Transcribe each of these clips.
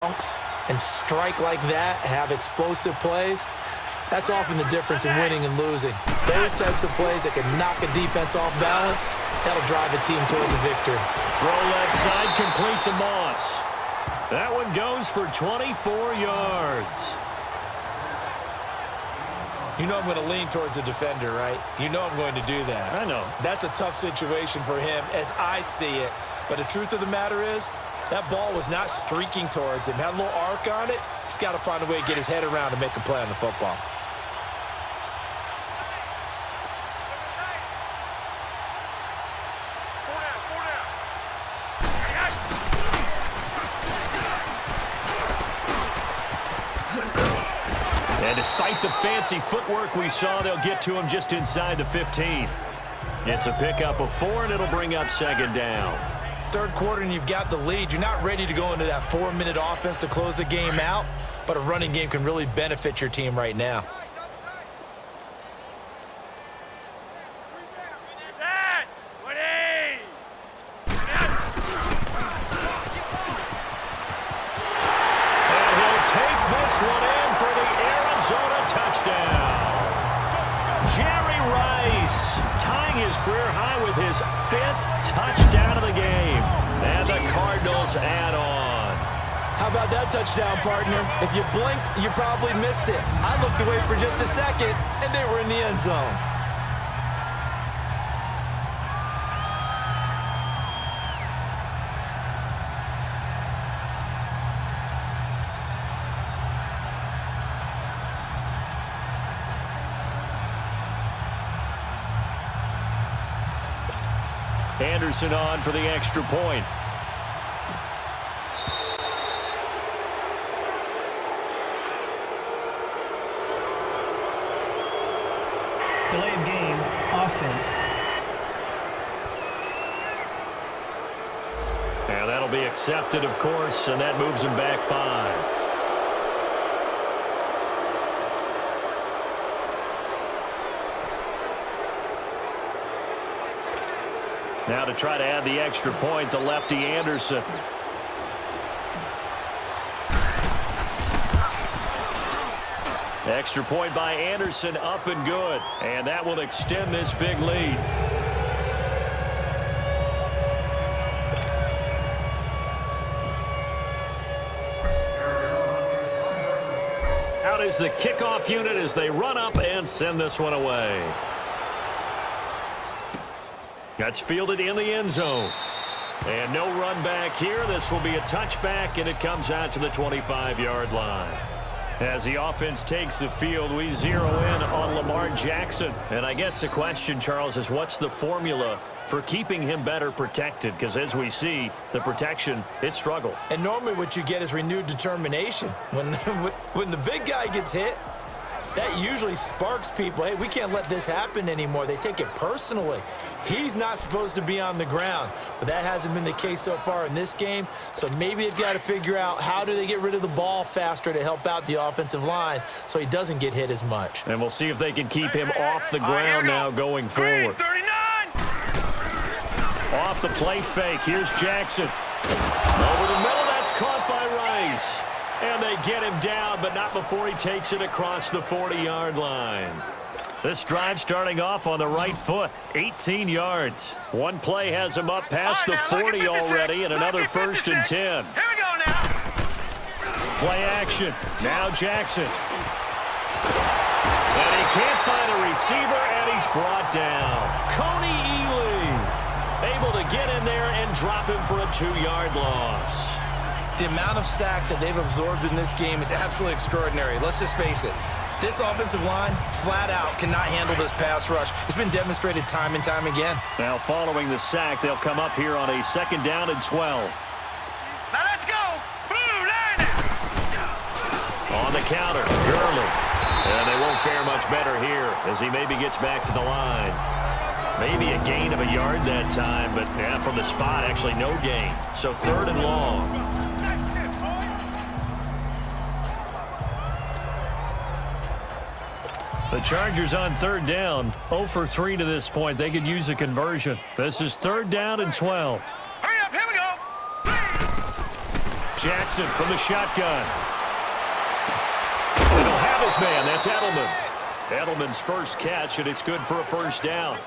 and strike like that, have explosive plays, that's often the difference in winning and losing. Those types of plays that can knock a defense off balance, that'll drive a team towards a victory. Throw left side, complete to Moss. That one goes for 24 yards. You know I'm going to lean towards the defender, right? You know I'm going to do that. I know. That's a tough situation for him as I see it. But the truth of the matter is, that ball was not streaking towards him. Had a little arc on it. He's got to find a way to get his head around and make a play on the football. And despite the fancy footwork we saw, they'll get to him just inside the 15. It's a pickup of 4, and it'll bring up second down. Third quarter and you've got the lead. You're not ready to go into that 4-minute offense to close the game out, but a running game can really benefit your team right now. And he'll take this one in for the Arizona touchdown. Jerry Rice tying his career high with his 5th touchdown of the game. And the Cardinals add on. How about that touchdown, partner? If you blinked, you probably missed it. I looked away for just a second, and they were in the end zone. Anderson on for the extra point. Delay of game, offense. And that'll be accepted, of course, and that moves him back 5. Now to try to add the extra point, the lefty Anderson. Extra point by Anderson, up and good. And that will extend this big lead. Out is the kickoff unit as they run up and send this one away. That's fielded in the end zone. And no run back here. This will be a touchback, and it comes out to the 25-yard line. As the offense takes the field, we zero in on Lamar Jackson. And I guess the question, Charles, is what's the formula for keeping him better protected? Because as we see, the protection, it struggled. And normally what you get is renewed determination. When the big guy gets hit, that usually sparks people. Hey, we can't let this happen anymore. They take it personally. He's not supposed to be on the ground, but that hasn't been the case so far in this game. So maybe they've got to figure out how do they get rid of the ball faster to help out the offensive line so he doesn't get hit as much. And we'll see if they can keep him off the ground now going forward. 39! Off the play fake. Here's Jackson. Over the middle. That's caught by Rice. And they get him down, but not before he takes it across the 40-yard line. This drive starting off on the right foot, 18 yards. One play has him up past the 40 already, and another 1st and 10. Here we go now. Play action. Now Jackson. And he can't find a receiver, and he's brought down. Coney Ely able to get in there and drop him for a 2-yard loss. The amount of sacks that they've absorbed in this game is absolutely extraordinary. Let's just face it. This offensive line, flat out, cannot handle this pass rush. It's been demonstrated time and time again. Now following the sack, they'll come up here on a 2nd down and 12. Now let's go. Blue line. On the counter, Gurley. And they won't fare much better here as he maybe gets back to the line. Maybe a gain of a yard that time, but yeah, from the spot, actually no gain. So 3rd and long. The Chargers on 3rd down, 0 for 3 to this point. They could use a conversion. This is 3rd down and 12. Hurry up, here we go. Jackson from the shotgun. And he'll have his man. That's Edelman. Edelman's first catch, and it's good for a first down.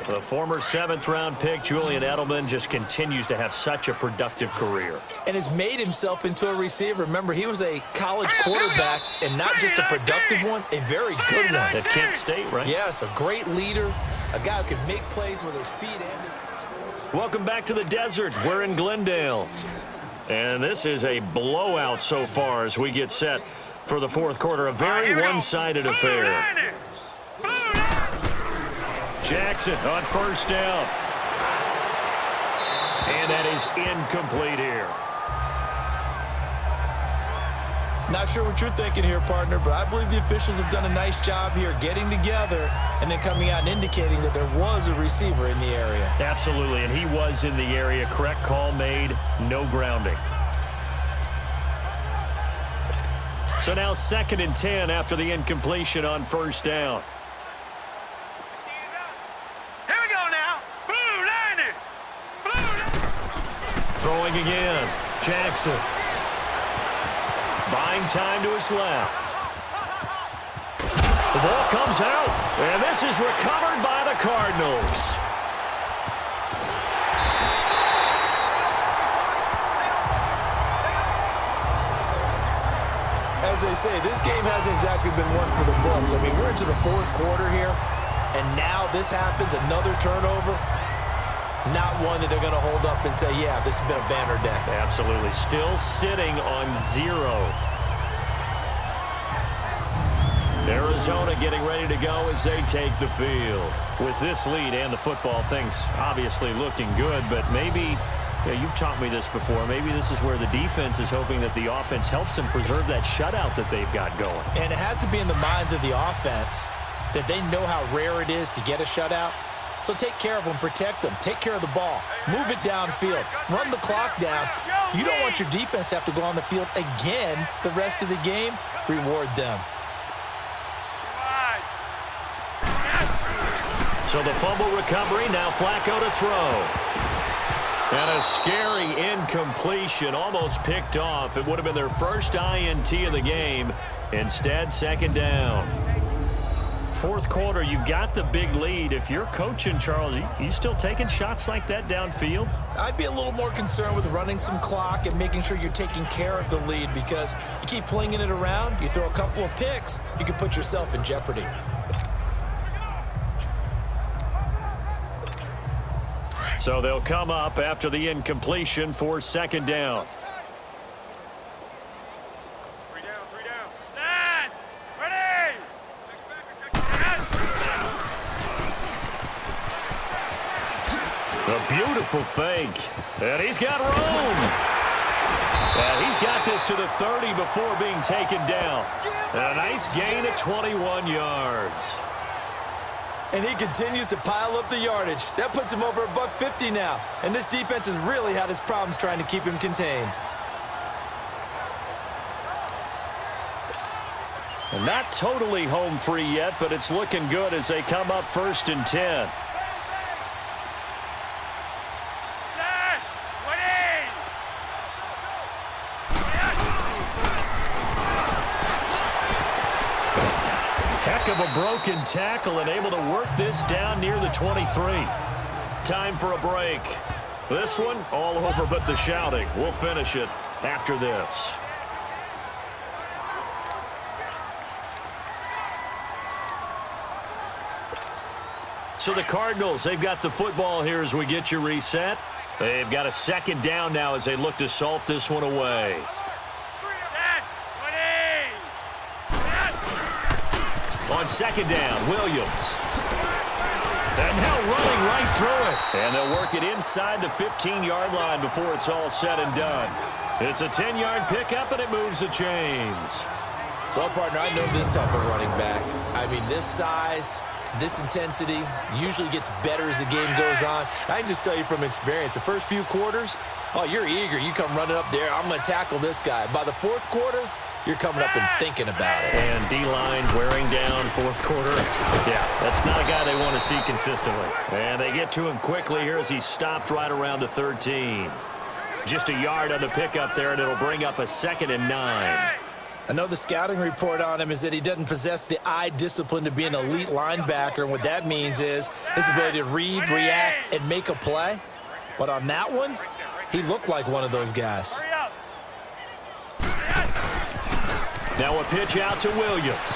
The former 7th-round pick, Julian Edelman, just continues to have such a productive career. And has made himself into a receiver. Remember, he was a college quarterback, and not just a productive one, a very good one. At Kent State, right? Yes, a great leader, a guy who can make plays with his feet and his... Welcome back to the desert. We're in Glendale. And this is a blowout so far as we get set for the fourth quarter. A very one-sided affair. Jackson on first down. And that is incomplete here. Not sure what you're thinking here, partner, but I believe the officials have done a nice job here getting together and then coming out and indicating that there was a receiver in the area. Absolutely, and he was in the area. Correct call made, no grounding. So now 2nd and 10 after the incompletion on first down. Here we go now. Blue line it. Throwing again. Jackson. Buying time to his left. The ball comes out, and this is recovered by the Cardinals. As they say, this game hasn't exactly been one for the books. I mean, we're into the fourth quarter here, and now this happens, another turnover. Not one that they're going to hold up and say, yeah, this has been a banner day. Absolutely. Still sitting on 0. Arizona getting ready to go as they take the field. With this lead and the football, things obviously looking good, but maybe, you've taught me this before, maybe this is where the defense is hoping that the offense helps them preserve that shutout that they've got going. And it has to be in the minds of the offense that they know how rare it is to get a shutout. So take care of them, protect them, take care of the ball, move it downfield, run the clock down. You don't want your defense to have to go on the field again the rest of the game. Reward them. So the fumble recovery, now Flacco to throw. And a scary incompletion, almost picked off. It would have been their first INT of the game. Instead, 2nd down. Fourth quarter, you've got the big lead. If you're coaching, Charles, you still taking shots like that downfield? I'd be a little more concerned with running some clock and making sure you're taking care of the lead, because you keep flinging it around, you throw a couple of picks, you can put yourself in jeopardy. So they'll come up after the incompletion for 2nd down. 3 down. Stand. Ready. A beautiful fake. And he's got room. And he's got this to the 30 before being taken down. And a nice gain of 21 yards. And he continues to pile up the yardage. That puts him over $150 now. And this defense has really had its problems trying to keep him contained. And not totally home free yet, but it's looking good as they come up 1st and 10. Stand. Ready. Heck of a broken tackle and able to work this down near the 23. Time for a break. This one all over but the shouting. We'll finish it after this. So the Cardinals, they've got the football here as we get you reset. They've got a 2nd down now as they look to salt this one away. On 2nd down, Williams. And now running right through it. And they'll work it inside the 15-yard line before it's all said and done. It's a 10-yard pickup, and it moves the chains. Well, partner, I know this type of running back. I mean, this size, this intensity usually gets better as the game goes on. I can just tell you from experience, the first few quarters, oh, you're eager. You come running up there, I'm going to tackle this guy. By the fourth quarter, you're coming up and thinking about it. And D-line wearing down fourth quarter. Yeah, that's not a guy they want to see consistently. And they get to him quickly here as he stopped right around the 13. Just a yard on the pickup there, and it'll bring up a 2nd and 9. I know the scouting report on him is that he doesn't possess the eye discipline to be an elite linebacker, and what that means is his ability to read, react, and make a play. But on that one, he looked like one of those guys. Now a pitch out to Williams.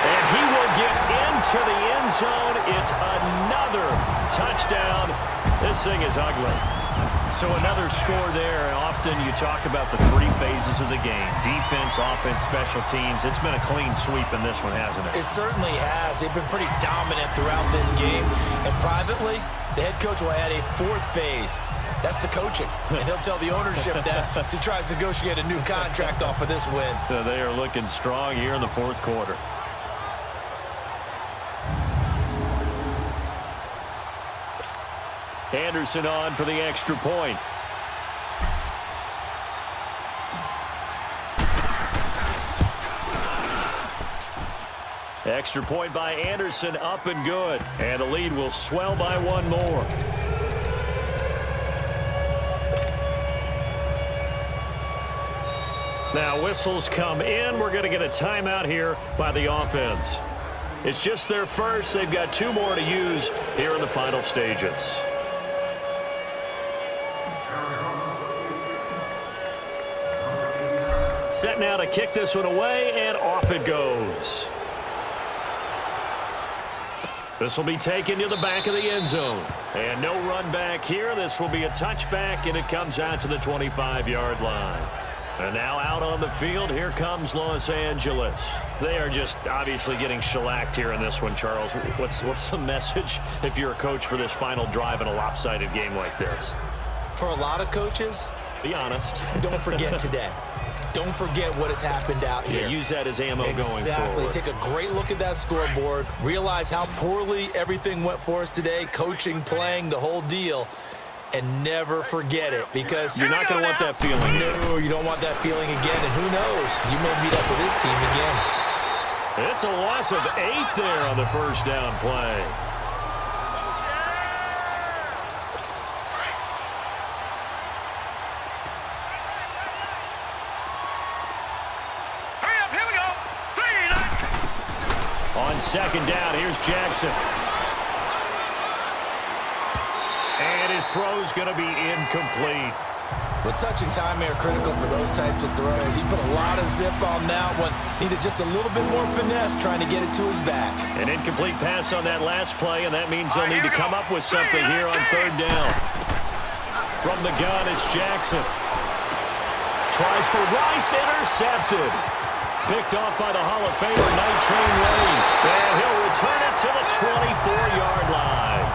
And he will get into the end zone. It's another touchdown. This thing is ugly. So another score there, and often you talk about the 3 phases of the game. Defense, offense, special teams. It's been a clean sweep in this one, hasn't it? It certainly has. They've been pretty dominant throughout this game. And privately, the head coach will add a 4th phase. That's the coaching. And he'll tell the ownership that as he tries to negotiate a new contract off of this win. So they are looking strong here in the 4th quarter. Anderson on for the extra point. Extra point by Anderson, up and good. And the lead will swell by 1 more. Now whistles come in. We're going to get a timeout here by the offense. It's just their first. They've got 2 more to use here in the final stages. Set now to kick this one away, and off it goes. This will be taken to the back of the end zone. And no run back here. This will be a touchback, and it comes out to the 25-yard line. And now out on the field, here comes Los Angeles. They are just obviously getting shellacked here in this one, Charles. What's the message if you're a coach for this final drive in a lopsided game like this? For a lot of coaches, be honest. Don't forget today. Don't forget what has happened out here. Yeah, use that as ammo going forward. Exactly. Take a great look at that scoreboard. Realize how poorly everything went for us today. Coaching, playing, the whole deal. And never forget it, because you're not going to want that feeling. No, you don't want that feeling again. And who knows? You may meet up with this team again. It's a loss of 8 there on the first down play. On 2nd down, here's Jackson. And his throw's going to be incomplete. Well, touch and timing are critical for those types of throws. He put a lot of zip on that one. Needed just a little bit more finesse trying to get it to his back. An incomplete pass on that last play, and that means they'll need to come up with something here on 3rd down. From the gun, it's Jackson. Tries for Rice, intercepted. Picked off by the Hall of Famer, Night Train Lane. And he'll return it to the 24-yard line.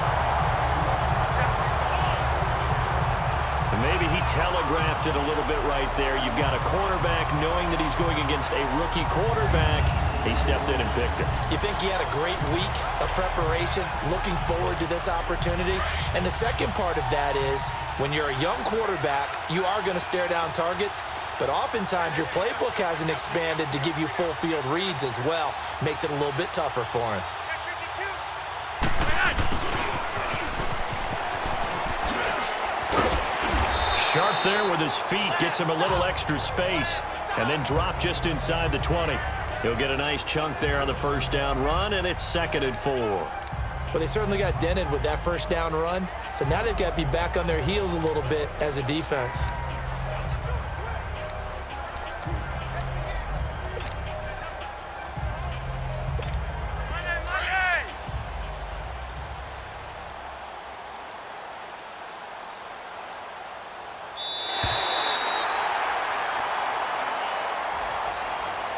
And maybe he telegraphed it a little bit right there. You've got a cornerback knowing that he's going against a rookie quarterback. He stepped in and picked it. You think he had a great week of preparation, looking forward to this opportunity? And the second part of that is, when you're a young quarterback, you are going to stare down targets. But oftentimes your playbook hasn't expanded to give you full field reads as well. Makes it a little bit tougher for him. Sharp there with his feet, gets him a little extra space, and then drop just inside the 20. He'll get a nice chunk there on the first down run, and it's 2nd and 4. Well, they certainly got dented with that first down run. So now they've got to be back on their heels a little bit as a defense.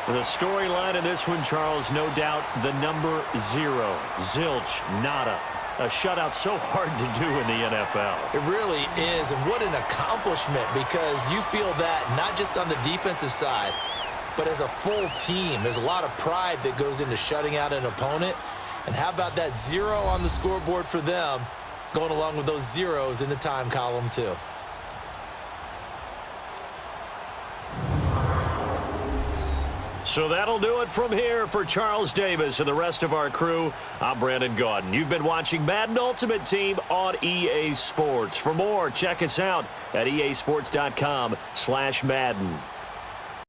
The storyline in this one, Charles, no doubt the number 0. Zilch, nada. A shutout so hard to do in the NFL. It really is, and what an accomplishment, because you feel that not just on the defensive side, but as a full team. There's a lot of pride that goes into shutting out an opponent. And how about that 0 on the scoreboard for them, going along with those zeros in the time column too. So that'll do it from here for Charles Davis and the rest of our crew. I'm Brandon Gaudin. You've been watching Madden Ultimate Team on EA Sports. For more, check us out at easports.com/Madden.